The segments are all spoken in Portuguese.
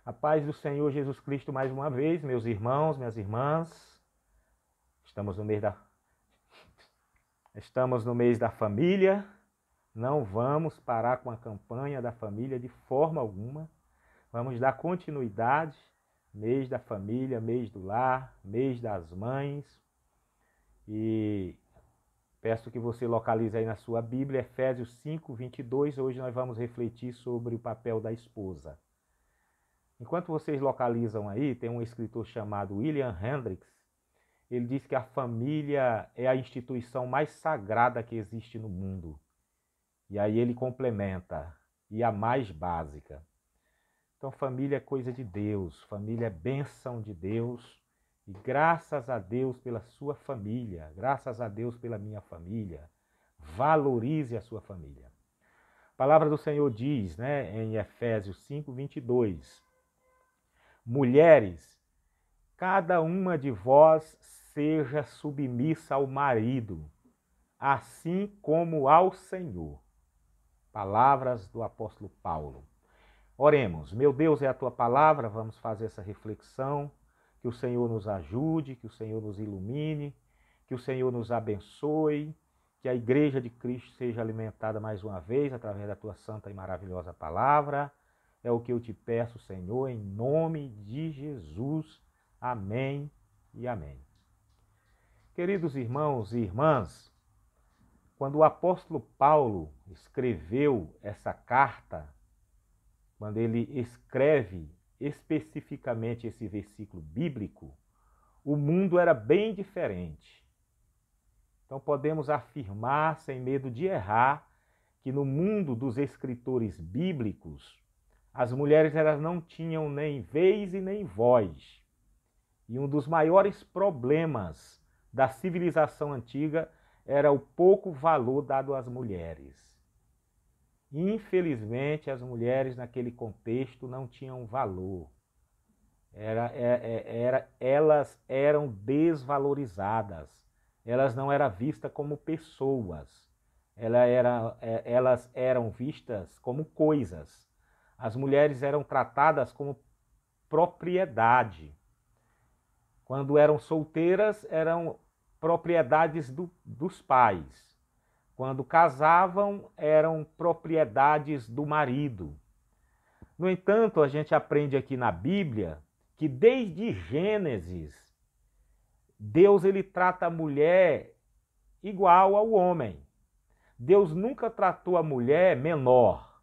A paz do Senhor Jesus Cristo mais uma vez, meus irmãos, minhas irmãs. Estamos no mês da família. Não vamos parar com a campanha da família de forma alguma. Vamos dar continuidade. Mês da família, mês do lar, mês das mães. E peço que você localize aí na sua Bíblia, Efésios 5, 22. Hoje nós vamos refletir sobre o papel da esposa. Enquanto vocês localizam aí, tem um escritor chamado William Hendricks. Ele diz que a família é a instituição mais sagrada que existe no mundo. E aí ele complementa, e a mais básica. Então família é coisa de Deus, família é bênção de Deus. E graças a Deus pela sua família, graças a Deus pela minha família. Valorize a sua família. A palavra do Senhor diz, em Efésios 5, 22... Mulheres, cada uma de vós seja submissa ao marido, assim como ao Senhor. Palavras do apóstolo Paulo. Oremos. Meu Deus, é a tua palavra, vamos fazer essa reflexão. Que o Senhor nos ajude, que o Senhor nos ilumine, que o Senhor nos abençoe, que a igreja de Cristo seja alimentada mais uma vez através da tua santa e maravilhosa palavra. É o que eu te peço, Senhor, em nome de Jesus. Amém e amém. Queridos irmãos e irmãs, quando o apóstolo Paulo escreveu essa carta, quando ele escreve especificamente esse versículo bíblico, o mundo era bem diferente. Então podemos afirmar, sem medo de errar, que no mundo dos escritores bíblicos, as mulheres elas não tinham nem vez e nem voz. E um dos maiores problemas da civilização antiga era o pouco valor dado às mulheres. Infelizmente, as mulheres naquele contexto não tinham valor. Elas eram desvalorizadas. Elas não eram vistas como pessoas. Elas eram vistas como coisas. As mulheres eram tratadas como propriedade. Quando eram solteiras, eram propriedades dos pais. Quando casavam, eram propriedades do marido. No entanto, a gente aprende aqui na Bíblia que desde Gênesis, Deus ele trata a mulher igual ao homem. Deus nunca tratou a mulher menor.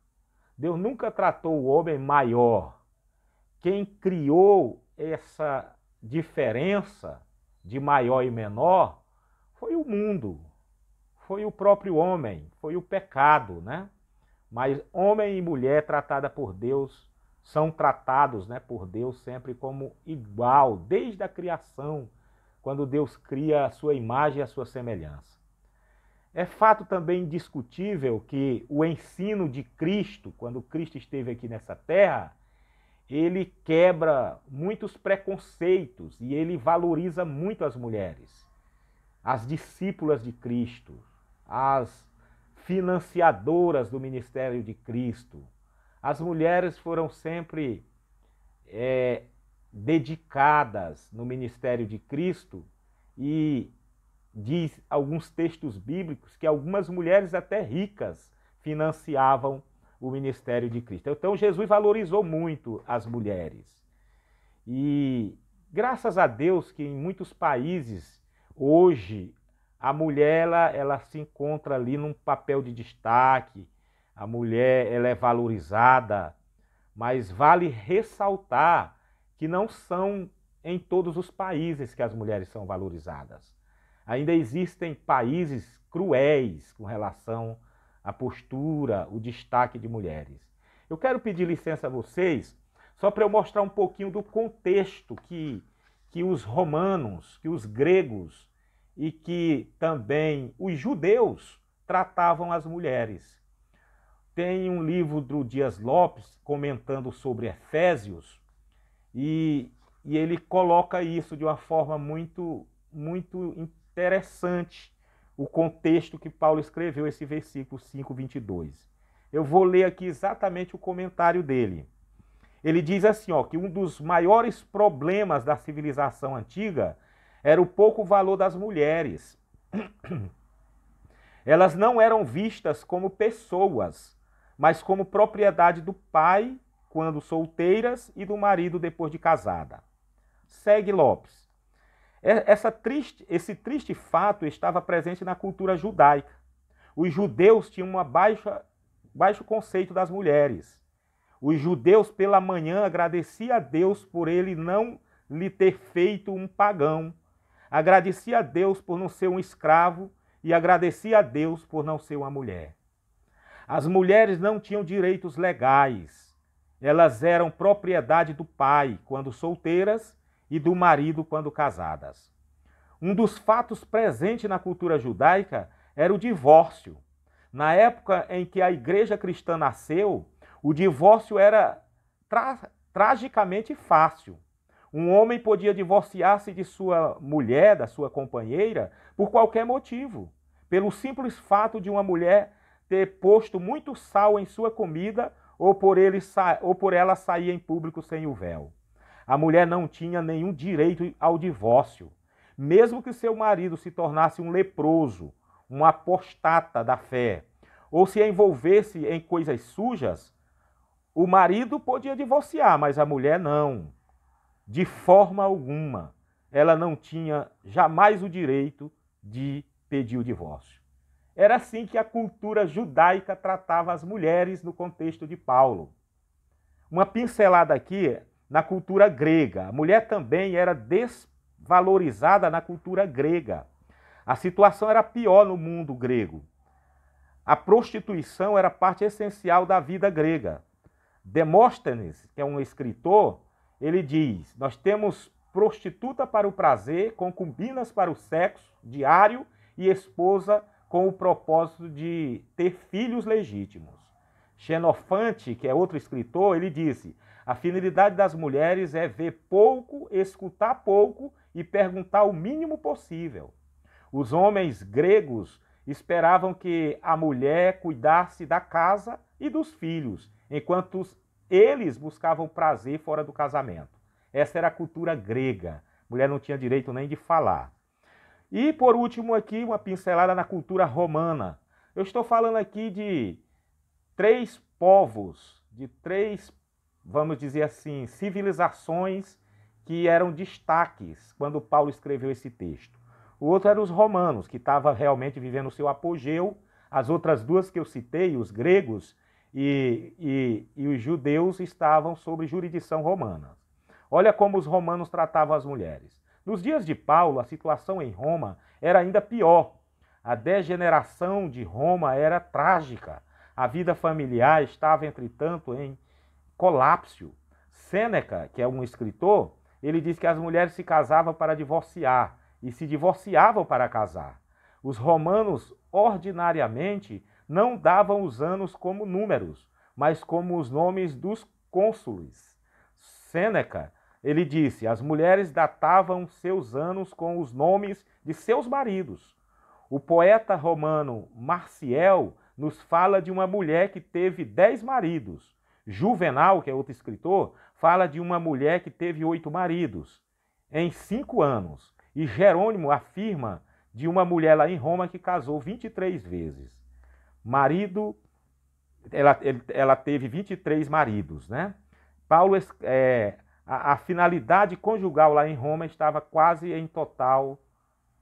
Deus nunca tratou o homem maior. Quem criou essa diferença de maior e menor foi o mundo, foi o próprio homem, foi o pecado, Mas homem e mulher tratada por Deus são tratados, por Deus sempre como igual, desde a criação, quando Deus cria a sua imagem e a sua semelhança. É fato também indiscutível que o ensino de Cristo, quando Cristo esteve aqui nessa terra, ele quebra muitos preconceitos e ele valoriza muito as mulheres, as discípulas de Cristo, as financiadoras do ministério de Cristo. As mulheres foram sempre dedicadas no ministério de Cristo e diz alguns textos bíblicos que algumas mulheres até ricas financiavam o ministério de Cristo. Então Jesus valorizou muito as mulheres. E graças a Deus que em muitos países hoje a mulher ela se encontra ali num papel de destaque, a mulher ela é valorizada, mas vale ressaltar que não são em todos os países que as mulheres são valorizadas. Ainda existem países cruéis com relação à postura, o destaque de mulheres. Eu quero pedir licença a vocês, só para eu mostrar um pouquinho do contexto que os romanos, que os gregos e que também os judeus tratavam as mulheres. Tem um livro do Dias Lopes comentando sobre Efésios e ele coloca isso de uma forma muito interessante, o contexto que Paulo escreveu esse versículo 5, 22. Eu vou ler aqui exatamente o comentário dele. Ele diz assim, ó, que um dos maiores problemas da civilização antiga era o pouco valor das mulheres. Elas não eram vistas como pessoas, mas como propriedade do pai quando solteiras e do marido depois de casada. Segue Lopes. Esse triste fato estava presente na cultura judaica. Os judeus tinham baixo conceito das mulheres. Os judeus pela manhã agradeciam a Deus por ele não lhe ter feito um pagão. Agradecia a Deus por não ser um escravo e agradecia a Deus por não ser uma mulher. As mulheres não tinham direitos legais. Elas eram propriedade do pai quando solteiras e do marido quando casadas. Um dos fatos presentes na cultura judaica era o divórcio. Na época em que a igreja cristã nasceu, o divórcio era tragicamente fácil. Um homem podia divorciar-se de sua mulher, da sua companheira, por qualquer motivo. Pelo simples fato de uma mulher ter posto muito sal em sua comida ou por ela sair em público sem o véu. A mulher não tinha nenhum direito ao divórcio. Mesmo que seu marido se tornasse um leproso, um apostata da fé, ou se envolvesse em coisas sujas, o marido podia divorciar, mas a mulher não. De forma alguma, ela não tinha jamais o direito de pedir o divórcio. Era assim que a cultura judaica tratava as mulheres no contexto de Paulo. Uma pincelada aqui na cultura grega. A mulher também era desvalorizada na cultura grega. A situação era pior no mundo grego. A prostituição era parte essencial da vida grega. Demóstenes, que é um escritor, ele diz: nós temos prostituta para o prazer, concubinas para o sexo diário e esposa com o propósito de ter filhos legítimos. Xenofante, que é outro escritor, ele disse: a finalidade das mulheres é ver pouco, escutar pouco e perguntar o mínimo possível. Os homens gregos esperavam que a mulher cuidasse da casa e dos filhos, enquanto eles buscavam prazer fora do casamento. Essa era a cultura grega. A mulher não tinha direito nem de falar. E, por último, aqui, uma pincelada na cultura romana. Eu estou falando aqui de 3 povos, de 3, vamos dizer assim, civilizações que eram destaques quando Paulo escreveu esse texto. O outro era os romanos, que estavam realmente vivendo o seu apogeu. As outras 2 que eu citei, os gregos e os judeus, estavam sob jurisdição romana. Olha como os romanos tratavam as mulheres. Nos dias de Paulo, a situação em Roma era ainda pior. A degeneração de Roma era trágica. A vida familiar estava, entretanto, em colapso. Sêneca, que é um escritor, ele diz que as mulheres se casavam para divorciar e se divorciavam para casar. Os romanos, ordinariamente, não davam os anos como números, mas como os nomes dos cônsules. Sêneca, ele disse, as mulheres datavam seus anos com os nomes de seus maridos. O poeta romano Marcial nos fala de uma mulher que teve 10 maridos. Juvenal, que é outro escritor, fala de uma mulher que teve 8 maridos em 5 anos. E Jerônimo afirma de uma mulher lá em Roma que casou 23 vezes. Ela teve 23 maridos, né? Paulo, a finalidade conjugal lá em Roma estava quase em total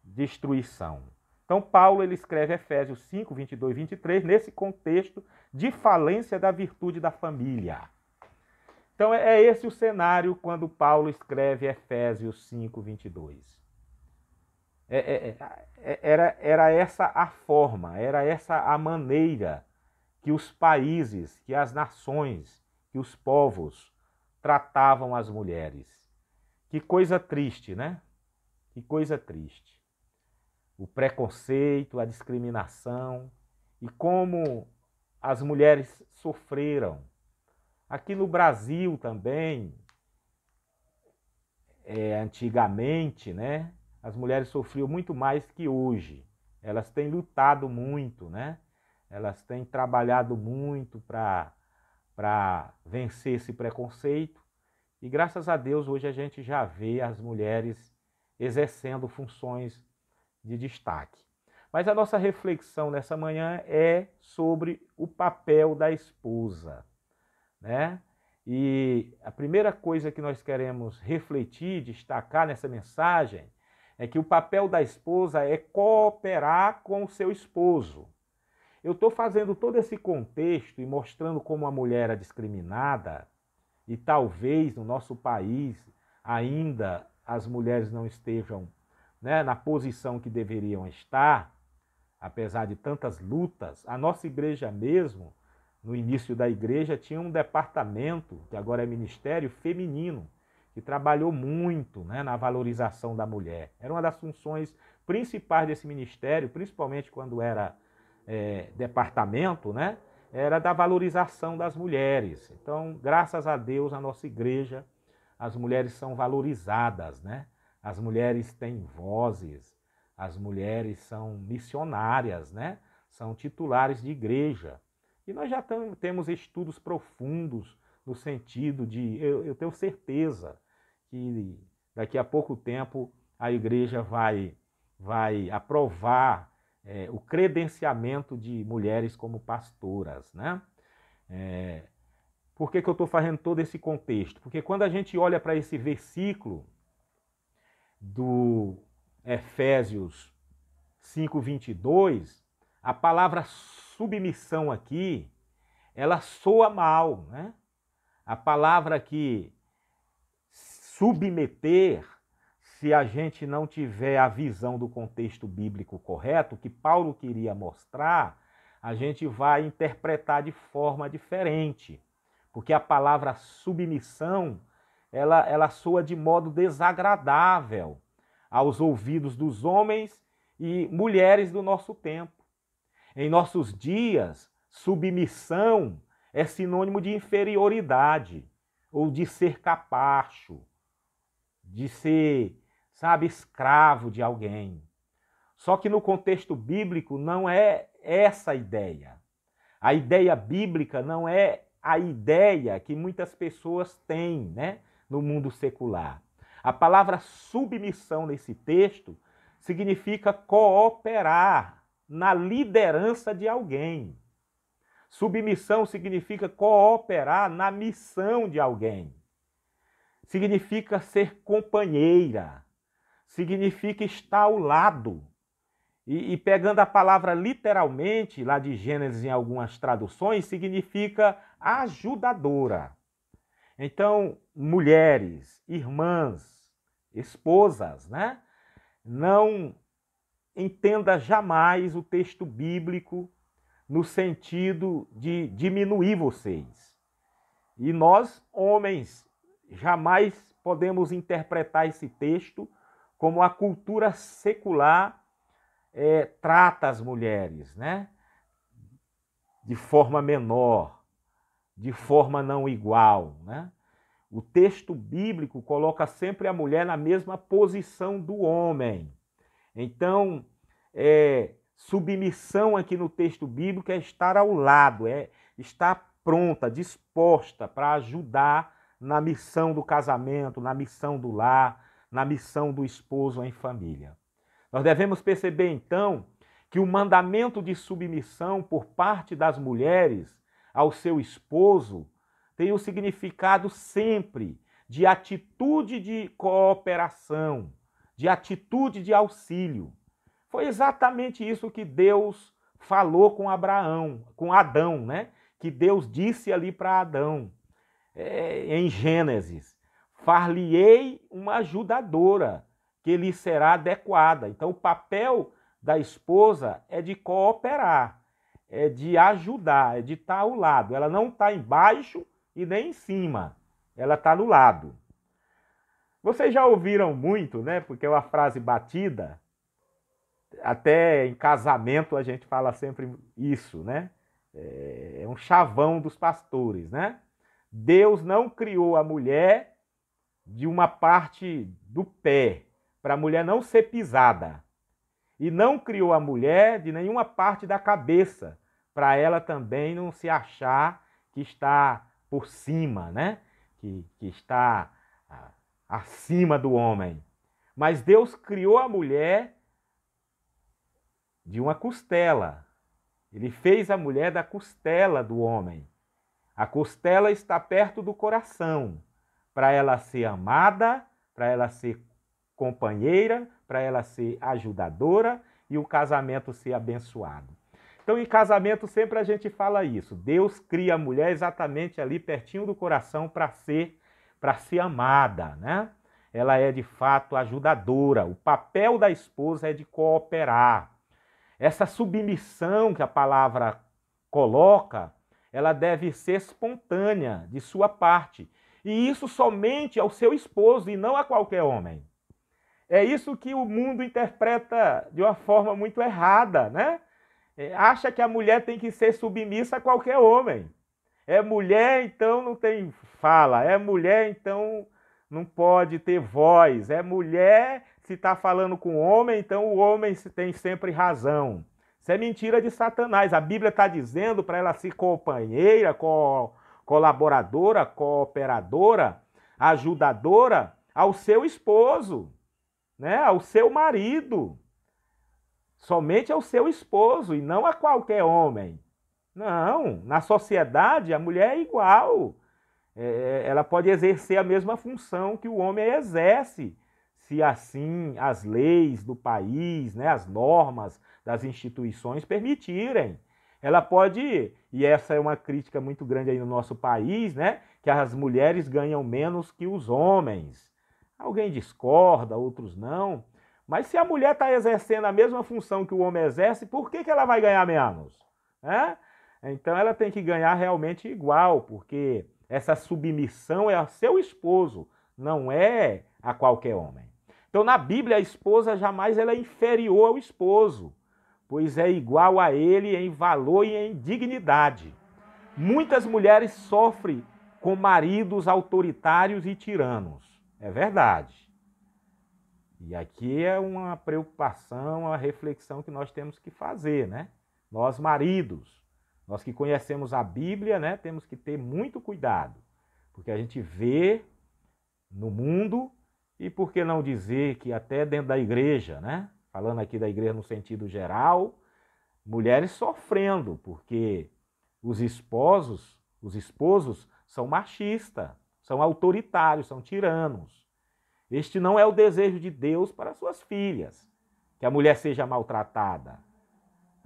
destruição. Então Paulo ele escreve Efésios 5, 22 e 23 nesse contexto de falência da virtude da família. Então é esse o cenário quando Paulo escreve Efésios 5, 22. Era essa a forma, era essa a maneira que os países, que as nações, que os povos tratavam as mulheres. Que coisa triste, né? Que coisa triste. O preconceito, a discriminação e como as mulheres sofreram. Aqui no Brasil também, antigamente, né? As mulheres sofriam muito mais que hoje. Elas têm lutado muito, né? Elas têm trabalhado muito para para vencer esse preconceito. E graças a Deus hoje a gente já vê as mulheres exercendo funções de destaque. Mas a nossa reflexão nessa manhã é sobre o papel da esposa, né? E a primeira coisa que nós queremos refletir, destacar nessa mensagem, é que o papel da esposa é cooperar com o seu esposo. Eu estou fazendo todo esse contexto e mostrando como a mulher é discriminada, e talvez no nosso país ainda as mulheres não estejam, né, na posição que deveriam estar, apesar de tantas lutas. A nossa igreja mesmo, no início da igreja, tinha um departamento, que agora é ministério feminino, que trabalhou muito, né, na valorização da mulher. Era uma das funções principais desse ministério, principalmente quando era departamento, né, era da valorização das mulheres. Então, graças a Deus, na nossa igreja, as mulheres são valorizadas, né? As mulheres têm vozes, as mulheres são missionárias, né? São titulares de igreja. E nós já temos estudos profundos no sentido de, eu tenho certeza que daqui a pouco tempo a igreja vai aprovar o credenciamento de mulheres como pastoras, né? Por que eu estou fazendo todo esse contexto? Porque quando a gente olha para esse versículo do Efésios 5:22, a palavra submissão aqui, ela soa mal, né? A palavra aqui, submeter, se a gente não tiver a visão do contexto bíblico correto, que Paulo queria mostrar, a gente vai interpretar de forma diferente. Porque a palavra submissão, ela soa de modo desagradável aos ouvidos dos homens e mulheres do nosso tempo. Em nossos dias, submissão é sinônimo de inferioridade, ou de ser capacho, de ser, sabe, escravo de alguém. Só que no contexto bíblico não é essa a ideia. A ideia bíblica não é a ideia que muitas pessoas têm, né, no mundo secular. A palavra submissão nesse texto significa cooperar na liderança de alguém. Submissão significa cooperar na missão de alguém. Significa ser companheira. Significa estar ao lado. E pegando a palavra literalmente, lá de Gênesis em algumas traduções, significa ajudadora. Então, mulheres, irmãs, esposas, né? Não entenda jamais o texto bíblico no sentido de diminuir vocês. E nós, homens, jamais podemos interpretar esse texto como a cultura secular trata as mulheres, né? De forma menor, de forma não igual, né? O texto bíblico coloca sempre a mulher na mesma posição do homem. Então, submissão aqui no texto bíblico é estar ao lado, é estar pronta, disposta para ajudar na missão do casamento, na missão do lar, na missão do esposo em família. Nós devemos perceber, então, que o mandamento de submissão por parte das mulheres ao seu esposo tem o significado sempre de atitude de cooperação, de atitude de auxílio. Foi exatamente isso que Deus falou com Abraão, com Adão, né? Que Deus disse ali para Adão, em Gênesis: far-lhe-ei uma ajudadora, que lhe será adequada. Então, o papel da esposa é de cooperar, é de ajudar, é de estar ao lado. Ela não está embaixo e nem em cima, ela está no lado. Vocês já ouviram muito, né? Porque é uma frase batida. Até em casamento a gente fala sempre isso, né? É um chavão dos pastores, né? Deus não criou a mulher de uma parte do pé, para a mulher não ser pisada. E não criou a mulher de nenhuma parte da cabeça, para ela também não se achar que está por cima, né? Que está acima do homem. Mas Deus criou a mulher de uma costela. Ele fez a mulher da costela do homem. A costela está perto do coração, para ela ser amada, para ela ser companheira, para ela ser ajudadora e o casamento ser abençoado. Então, em casamento, sempre a gente fala isso. Deus cria a mulher exatamente ali pertinho do coração para ser amada, né? Ela é, de fato, ajudadora. O papel da esposa é de cooperar. Essa submissão que a palavra coloca, ela deve ser espontânea de sua parte. E isso somente ao seu esposo e não a qualquer homem. É isso que o mundo interpreta de uma forma muito errada, né? Acha que a mulher tem que ser submissa a qualquer homem. É mulher, então não tem fala. É mulher, então não pode ter voz. É mulher, se está falando com o homem, então o homem tem sempre razão. Isso é mentira de Satanás. A Bíblia está dizendo para ela ser companheira, colaboradora, cooperadora, ajudadora ao seu esposo, né? Ao seu marido. Somente ao seu esposo e não a qualquer homem. Não, na sociedade a mulher é igual. Ela pode exercer a mesma função que o homem exerce, se assim as leis do país, né, as normas das instituições permitirem. Ela pode, e essa é uma crítica muito grande aí no nosso país, né, que as mulheres ganham menos que os homens. Alguém discorda, outros não. Mas se a mulher está exercendo a mesma função que o homem exerce, por que ela vai ganhar menos? Então ela tem que ganhar realmente igual, porque essa submissão é a seu esposo, não é a qualquer homem. Então na Bíblia a esposa jamais ela é inferior ao esposo, pois é igual a ele em valor e em dignidade. Muitas mulheres sofrem com maridos autoritários e tiranos. É verdade. E aqui é uma preocupação, uma reflexão que nós temos que fazer, né? Nós maridos, nós que conhecemos a Bíblia, né, temos que ter muito cuidado, porque a gente vê no mundo, e por que não dizer que até dentro da igreja, né? Falando aqui da igreja no sentido geral, mulheres sofrendo, porque os esposos são machistas, são autoritários, são tiranos. Este não é o desejo de Deus para suas filhas, que a mulher seja maltratada.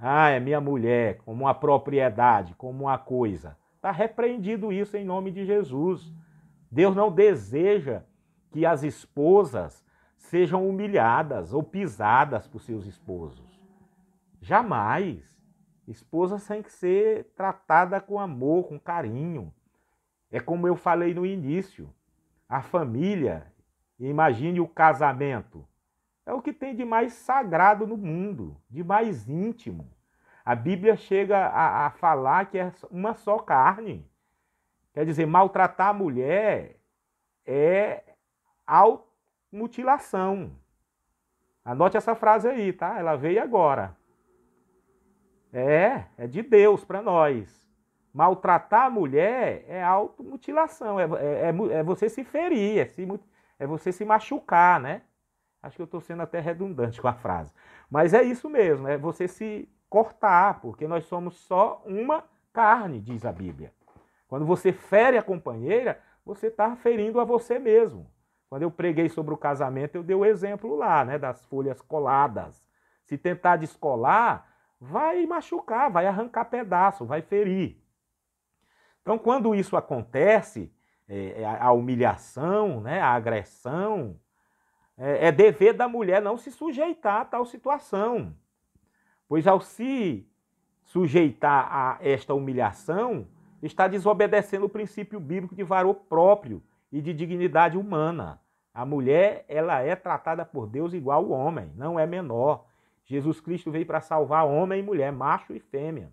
É minha mulher, como uma propriedade, como uma coisa. Está repreendido isso em nome de Jesus. Deus não deseja que as esposas sejam humilhadas ou pisadas por seus esposos. Jamais. Esposas têm que ser tratada com amor, com carinho. É como eu falei no início. A família, imagine o casamento, é o que tem de mais sagrado no mundo, de mais íntimo. A Bíblia chega a falar que é uma só carne. Quer dizer, maltratar a mulher é automutilação. Anote essa frase aí, tá? Ela veio agora. É de Deus para nós. Maltratar a mulher é automutilação, é você se ferir, é você se machucar, né? Acho que eu estou sendo até redundante com a frase. Mas é isso mesmo, é você se cortar, porque nós somos só uma carne, diz a Bíblia. Quando você fere a companheira, você está ferindo a você mesmo. Quando eu preguei sobre o casamento, eu dei o exemplo lá, né, das folhas coladas. Se tentar descolar, vai machucar, vai arrancar pedaço, vai ferir. Então, quando isso acontece, a humilhação, né, a agressão, é dever da mulher não se sujeitar a tal situação. Pois ao se sujeitar a esta humilhação, está desobedecendo o princípio bíblico de valor próprio e de dignidade humana. A mulher, ela é tratada por Deus igual ao homem, não é menor. Jesus Cristo veio para salvar homem e mulher, macho e fêmea,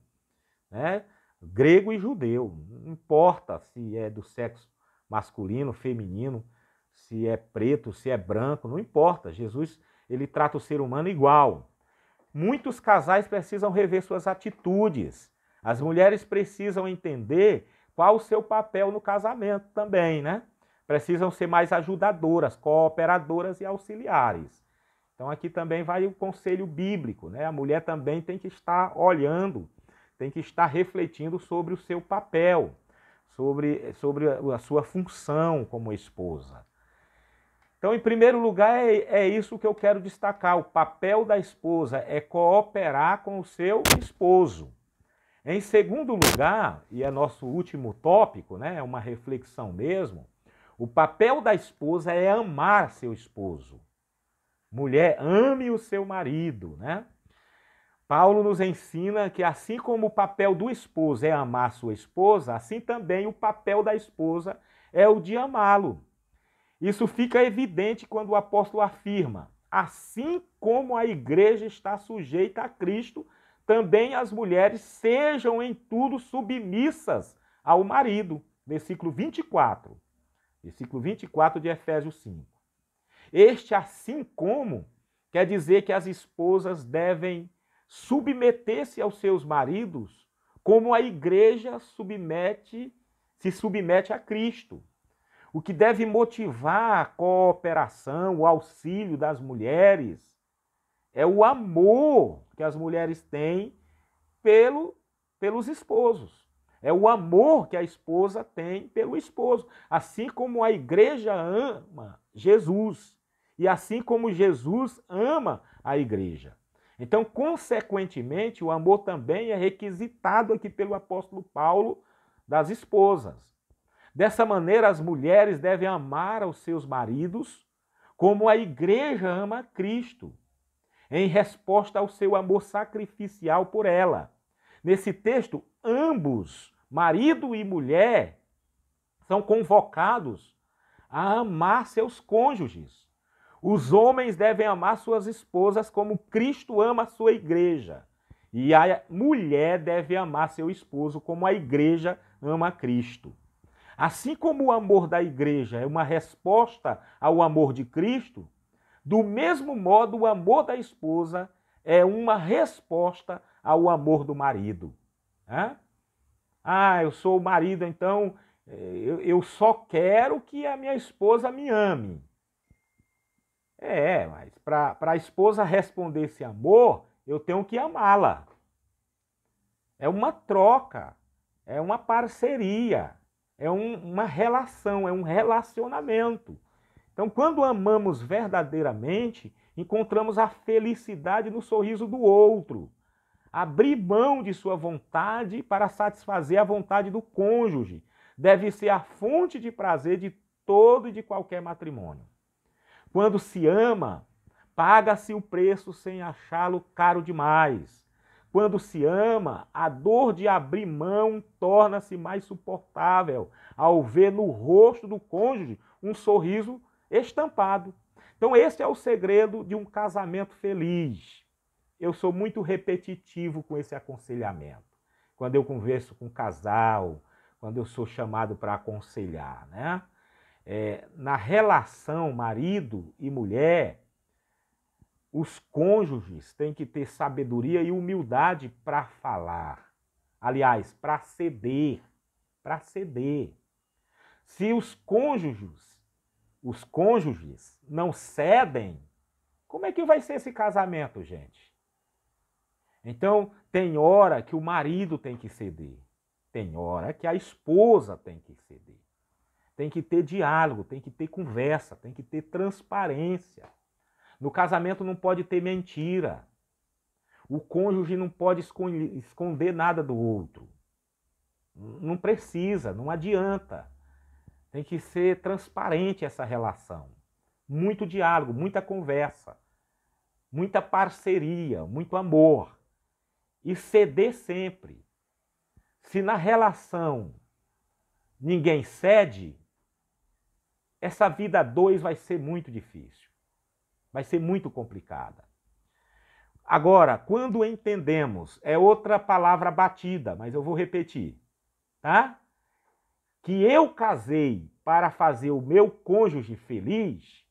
né? Grego e judeu. Não importa se é do sexo masculino, feminino, se é preto, se é branco, não importa. Jesus, ele trata o ser humano igual. Muitos casais precisam rever suas atitudes. As mulheres precisam entender qual o seu papel no casamento também, né? Precisam ser mais ajudadoras, cooperadoras e auxiliares. Então aqui também vai o conselho bíblico, né? A mulher também tem que estar olhando, tem que estar refletindo sobre o seu papel, sobre a sua função como esposa. Então, em primeiro lugar, é isso que eu quero destacar. O papel da esposa é cooperar com o seu esposo. Em segundo lugar, e é nosso último tópico, né? É uma reflexão mesmo, o papel da esposa é amar seu esposo. Mulher, ame o seu marido, né? Paulo nos ensina que assim como o papel do esposo é amar sua esposa, assim também o papel da esposa é o de amá-lo. Isso fica evidente quando o apóstolo afirma: assim como a igreja está sujeita a Cristo, também as mulheres sejam em tudo submissas ao marido. Versículo 24. Versículo 24 de Efésios 5. Este assim como quer dizer que as esposas devem submeter-se aos seus maridos como a igreja se submete a Cristo. O que deve motivar a cooperação, o auxílio das mulheres, é o amor que as mulheres têm pelos esposos. É o amor que a esposa tem pelo esposo. Assim como a igreja ama Jesus. E assim como Jesus ama a igreja. Então, consequentemente, o amor também é requisitado aqui pelo apóstolo Paulo das esposas. Dessa maneira, as mulheres devem amar aos seus maridos como a igreja ama a Cristo, em resposta ao seu amor sacrificial por ela. Nesse texto, ambos, marido e mulher, são convocados a amar seus cônjuges. Os homens devem amar suas esposas como Cristo ama a sua igreja. E a mulher deve amar seu esposo como a igreja ama a Cristo. Assim como o amor da igreja é uma resposta ao amor de Cristo, do mesmo modo o amor da esposa é uma resposta ao amor do marido. Eu sou o marido, então eu só quero que a minha esposa me ame. Mas para a esposa responder esse amor, eu tenho que amá-la. É uma troca, é uma parceria. É uma relação, é um relacionamento. Então, quando amamos verdadeiramente, encontramos a felicidade no sorriso do outro. Abrir mão de sua vontade para satisfazer a vontade do cônjuge deve ser a fonte de prazer de todo e de qualquer matrimônio. Quando se ama, paga-se o preço sem achá-lo caro demais. Quando se ama, a dor de abrir mão torna-se mais suportável ao ver no rosto do cônjuge um sorriso estampado. Então esse é o segredo de um casamento feliz. Eu sou muito repetitivo com esse aconselhamento. Quando eu converso com um casal, quando eu sou chamado para aconselhar, né? Na relação marido e mulher, os cônjuges têm que ter sabedoria e humildade para falar. Aliás, para ceder. Para ceder. Se os cônjuges não cedem, como é que vai ser esse casamento, gente? Então, tem hora que o marido tem que ceder. Tem hora que a esposa tem que ceder. Tem que ter diálogo, tem que ter conversa, tem que ter transparência. No casamento não pode ter mentira. O cônjuge não pode esconder nada do outro. Não precisa, não adianta. Tem que ser transparente essa relação. Muito diálogo, muita conversa, muita parceria, muito amor. E ceder sempre. Se na relação ninguém cede, essa vida a dois vai ser muito difícil. Vai ser muito complicada. Agora, quando entendemos, é outra palavra batida, mas eu vou repetir, tá? Que eu casei para fazer o meu cônjuge feliz,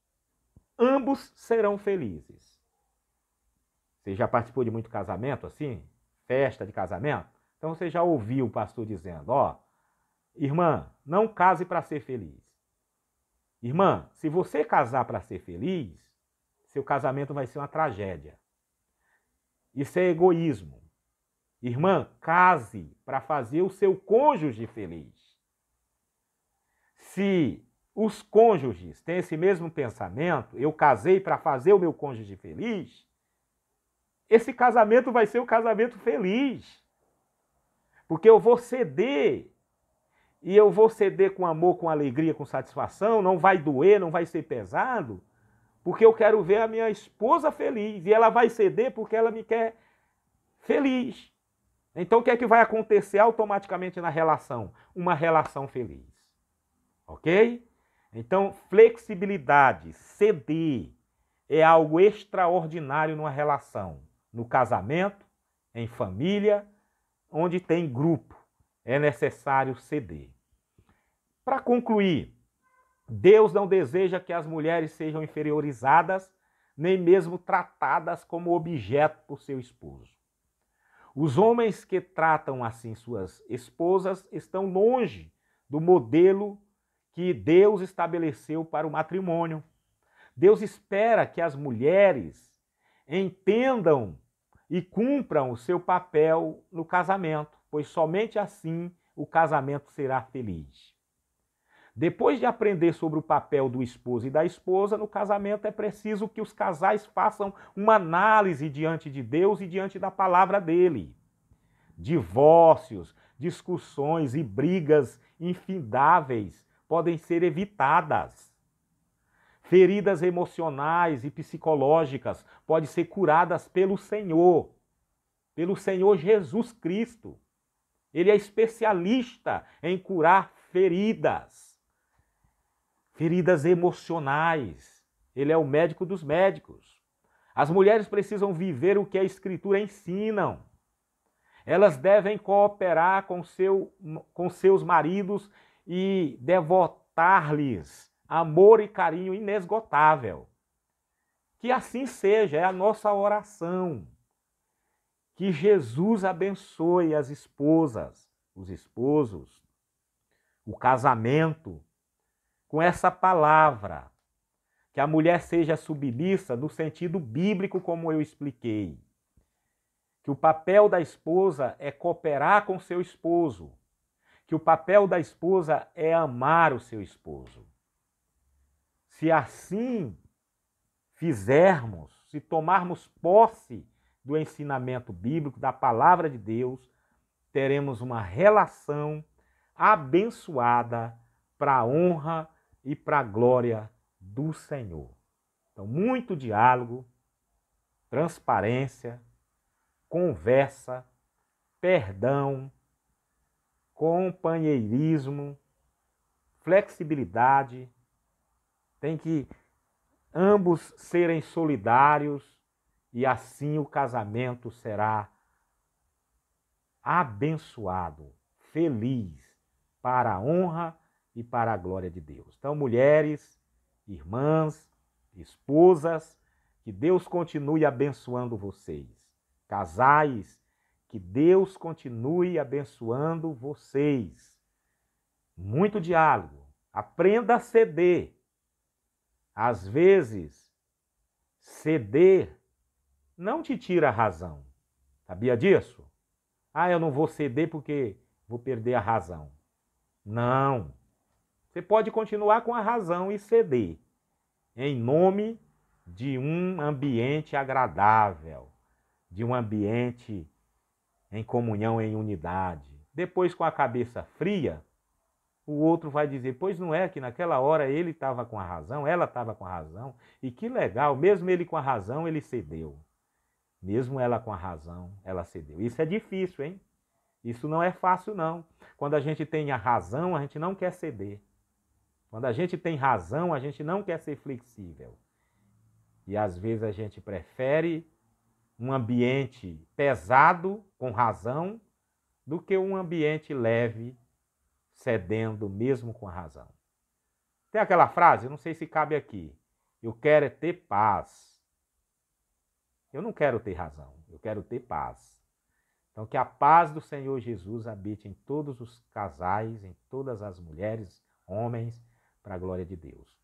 ambos serão felizes. Você já participou de muito casamento assim? Festa de casamento? Então você já ouviu o pastor dizendo, Irmã, não case para ser feliz. Irmã, se você casar para ser feliz, seu casamento vai ser uma tragédia. Isso é egoísmo. Irmã, case para fazer o seu cônjuge feliz. Se os cônjuges têm esse mesmo pensamento, eu casei para fazer o meu cônjuge feliz, esse casamento vai ser um casamento feliz. Porque eu vou ceder, e eu vou ceder com amor, com alegria, com satisfação, não vai doer, não vai ser pesado, porque eu quero ver a minha esposa feliz, e ela vai ceder porque ela me quer feliz. Então o que é que vai acontecer automaticamente na relação? Uma relação feliz. Ok? Então, flexibilidade, ceder, é algo extraordinário numa relação. No casamento, em família, onde tem grupo, é necessário ceder. Para concluir, Deus não deseja que as mulheres sejam inferiorizadas, nem mesmo tratadas como objeto por seu esposo. Os homens que tratam assim suas esposas estão longe do modelo que Deus estabeleceu para o matrimônio. Deus espera que as mulheres entendam e cumpram o seu papel no casamento, pois somente assim o casamento será feliz. Depois de aprender sobre o papel do esposo e da esposa no casamento, é preciso que os casais façam uma análise diante de Deus e diante da palavra dele. Divórcios, discussões e brigas infindáveis podem ser evitadas. Feridas emocionais e psicológicas podem ser curadas pelo Senhor Jesus Cristo. Ele é especialista em curar feridas emocionais. Ele é o médico dos médicos. As mulheres precisam viver o que a Escritura ensina. Elas devem cooperar com seus maridos e devotar-lhes amor e carinho inesgotável. Que assim seja, é a nossa oração. Que Jesus abençoe as esposas, os esposos, o casamento, com essa palavra. Que a mulher seja submissa no sentido bíblico, como eu expliquei. Que o papel da esposa é cooperar com seu esposo. Que o papel da esposa é amar o seu esposo. Se assim fizermos, se tomarmos posse do ensinamento bíblico, da palavra de Deus, teremos uma relação abençoada para a honra e para a glória do Senhor. Então, muito diálogo, transparência, conversa, perdão, companheirismo, flexibilidade. Tem que ambos serem solidários e assim o casamento será abençoado, feliz, para a honra e para a glória de Deus. Então, mulheres, irmãs, esposas, que Deus continue abençoando vocês. Casais, que Deus continue abençoando vocês. Muito diálogo. Aprenda a ceder. Às vezes, ceder não te tira a razão. Sabia disso? Ah, eu não vou ceder porque vou perder a razão. Não. Você pode continuar com a razão e ceder, em nome de um ambiente agradável, de um ambiente em comunhão, em unidade. Depois, com a cabeça fria, o outro vai dizer, pois não é que naquela hora ele estava com a razão, ela estava com a razão, e que legal, mesmo ele com a razão, ele cedeu. Mesmo ela com a razão, ela cedeu. Isso é difícil, hein? Isso não é fácil, não. Quando a gente tem a razão, a gente não quer ceder. Quando a gente tem razão, a gente não quer ser flexível. E às vezes a gente prefere um ambiente pesado, com razão, do que um ambiente leve, cedendo mesmo com a razão. Tem aquela frase, não sei se cabe aqui, eu quero é ter paz. Eu não quero ter razão, eu quero ter paz. Então, que a paz do Senhor Jesus habite em todos os casais, em todas as mulheres, homens, para a glória de Deus.